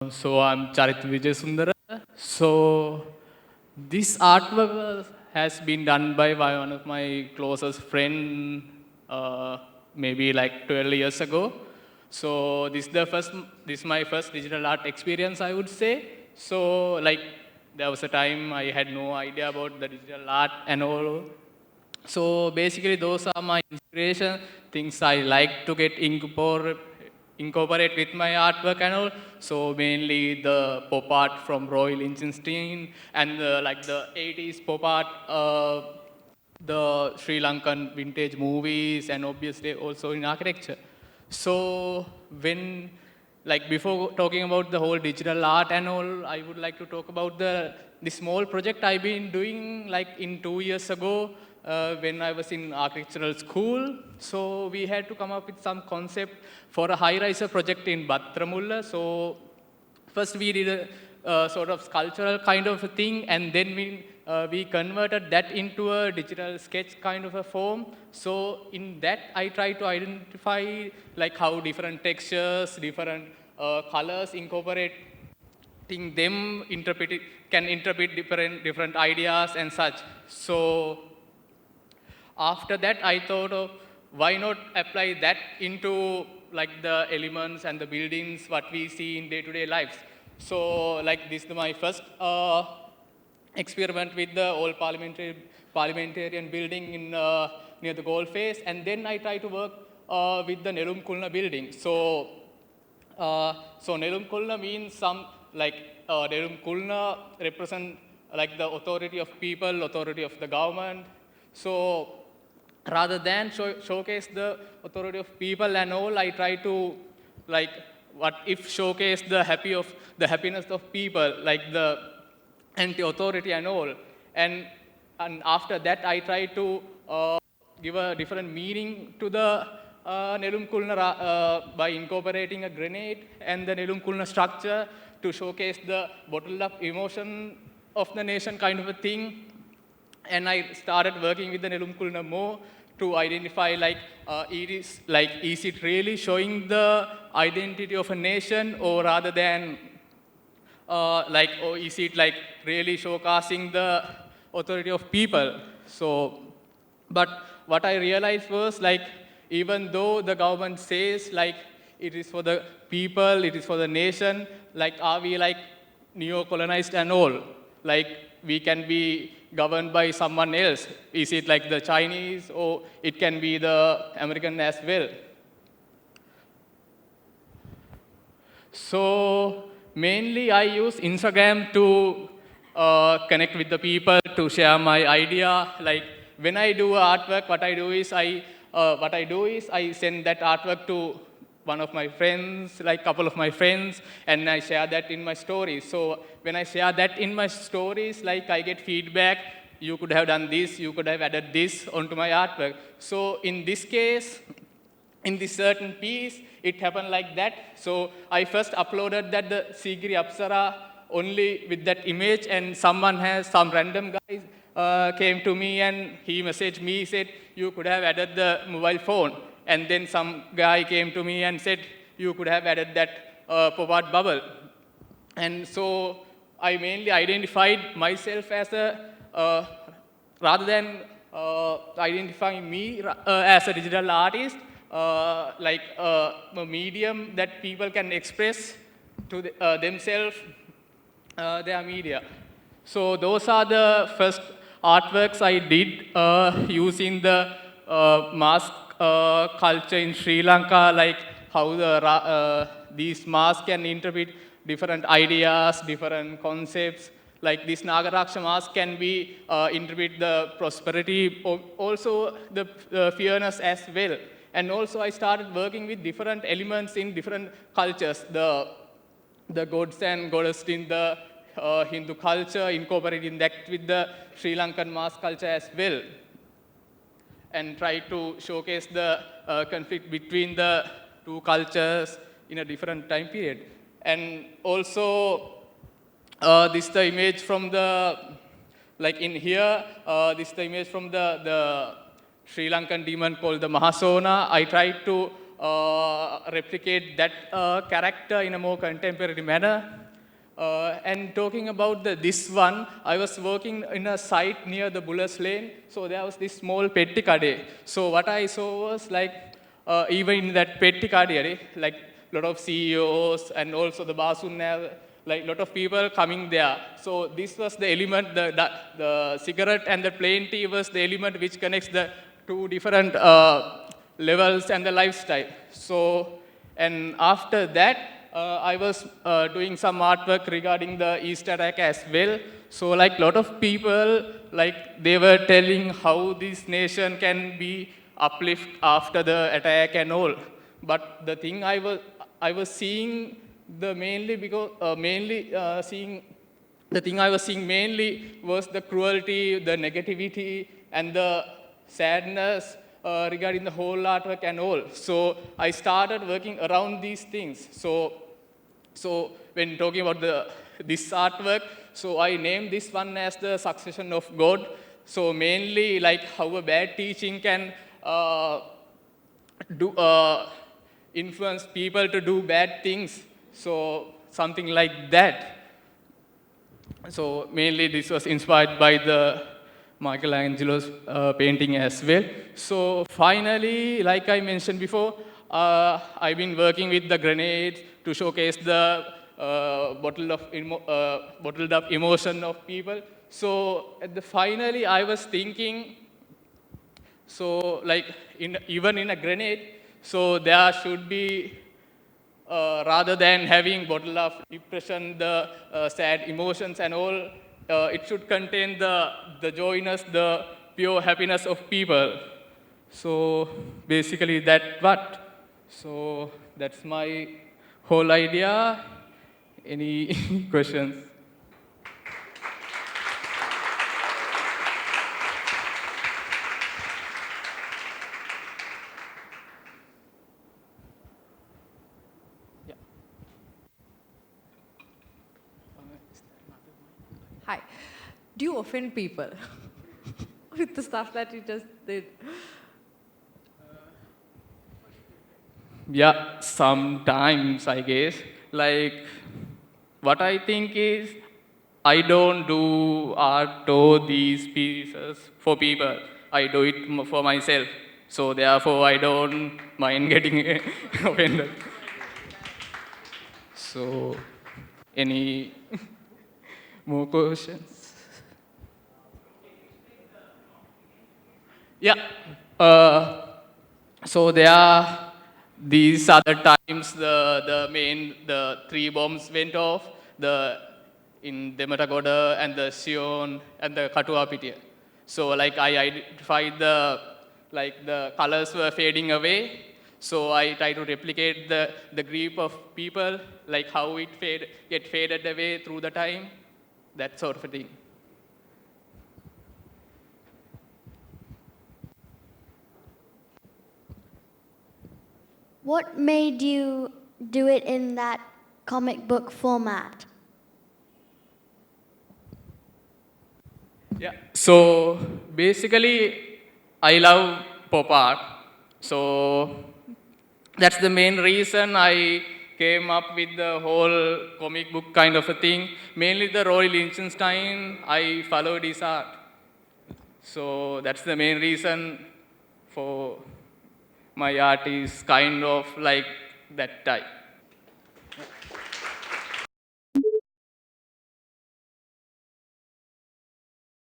So I'm Charith Wijesundara. So this artwork has been done by one of my closest friend, maybe like 12 years ago. So this is my first digital art experience, I would say. So like there was a time I had no idea about the digital art and all. So basically, those are my inspiration, things I like to get incorporate with my artwork and all. So mainly the pop art from Roy Lichtenstein and like the 80s pop art, the Sri Lankan vintage movies, and obviously also in architecture. So when like before talking about the whole digital art and all, I would like to talk about the small project I've been doing like in 2 years ago when I was in architectural school. So we had to come up with some concept for a high-riser project in Batramulla. So first we did a sort of sculptural kind of a thing, and then we converted that into a digital sketch kind of a form. So in that, I try to identify like how different textures, different colors incorporating them can interpret different ideas and such. So after that, I thought of why not apply that into like the elements and the buildings what we see in day-to-day lives. So like this is my first experiment with the old parliamentarian building in near the Gold Face, and then I try to work with the Nelum Kulna building. So Nelum Kulna means some like Nelum Kulna represent like the authority of people, authority of the government. So rather than showcase the authority of people and all, I try to like what if showcase the happiness of people, like the anti-authority and all. And after that, I try to give a different meaning to the Nelum Kulna by incorporating a grenade and the Nelum Kulna structure to showcase the bottled up emotion of the nation kind of a thing. And I started working with the Nelum Kulna more to identify like, is it really showing the identity of a nation, or rather than or is it like really showcasing the authority of people? So, but what I realized was like, even though the government says like it is for the people, it is for the nation, like are we like neo-colonized and all? Like we can be governed by someone else. Is it like the Chinese, or it can be the American as well? So mainly I use Instagram to connect with the people, to share my idea. Like when I do artwork, what I do is I send that artwork to one of my friends, like couple of my friends, and I share that in my stories. So when I share that in my stories, like I get feedback, you could have done this, you could have added this onto my artwork. So in this case, in this certain piece, it happened like that. So I first uploaded that the Sigiri Apsara only with that image, and some random guy came to me and he messaged me, said, you could have added the mobile phone. And then some guy came to me and said, you could have added that pop art bubble. And so I mainly identified myself as rather than identifying me as a digital artist, like a medium that people can express to themselves, their media. So those are the first artworks I did using the mask culture in Sri Lanka, like how these masks can interpret different ideas, different concepts. Like this Nagaraksha mask can be interpret the prosperity, also the fairness as well. And also I started working with different elements in different cultures. The gods and goddesses in the Hindu culture, incorporating that with the Sri Lankan mask culture as well, and try to showcase the conflict between the two cultures in a different time period. And also, this is the image from the, like in here, this is the image from the Sri Lankan demon called the Mahasona. I tried to replicate that character in a more contemporary manner. And talking about this one, I was working in a site near the Bullis Lane, so there was this small petti kade. So what I saw was like, even in that petti kade, like a lot of CEOs and also the Basun, like a lot of people coming there. So this was the element, the cigarette and the plain tea was the element which connects the two different levels and the lifestyle. So, and after that, I was doing some artwork regarding the East attack as well. So like a lot of people, like they were telling how this nation can be uplift after the attack and all. But the thing I was seeing the mainly because the thing I was seeing mainly was the cruelty, the negativity, and the sadness regarding the whole artwork and all. So I started working around these things. So when talking about this artwork, so I named this one as the succession of God. So mainly like how a bad teaching can influence people to do bad things. So something like that. So mainly this was inspired by the Michelangelo's painting as well. So finally, like I mentioned before, I've been working with the grenades to showcase the bottled up emotion of people. So finally, I was thinking, so like even in a grenade, so there should be rather than having bottle of depression, the sad emotions and all, it should contain the joyness, the pure happiness of people. So basically that what. So that's my whole idea. Any questions? Hi. Do you offend people with the stuff that you just did? Yeah, sometimes I guess. Like, what I think is, I don't do art or these pieces for people. I do it for myself. So therefore, I don't mind getting offended. So, any more questions? Yeah. So there are these other times the three bombs went off in Demetagoda and the Sion and the Katuapitiya. So like I identified the colors were fading away. So I try to replicate the grief of people, like how it get faded away through the time, that sort of a thing. What made you do it in that comic book format? Yeah. So basically, I love pop art. So that's the main reason I came up with the whole comic book kind of a thing. Mainly the Roy Lichtenstein, I followed his art. So that's the main reason for my art is kind of like that type.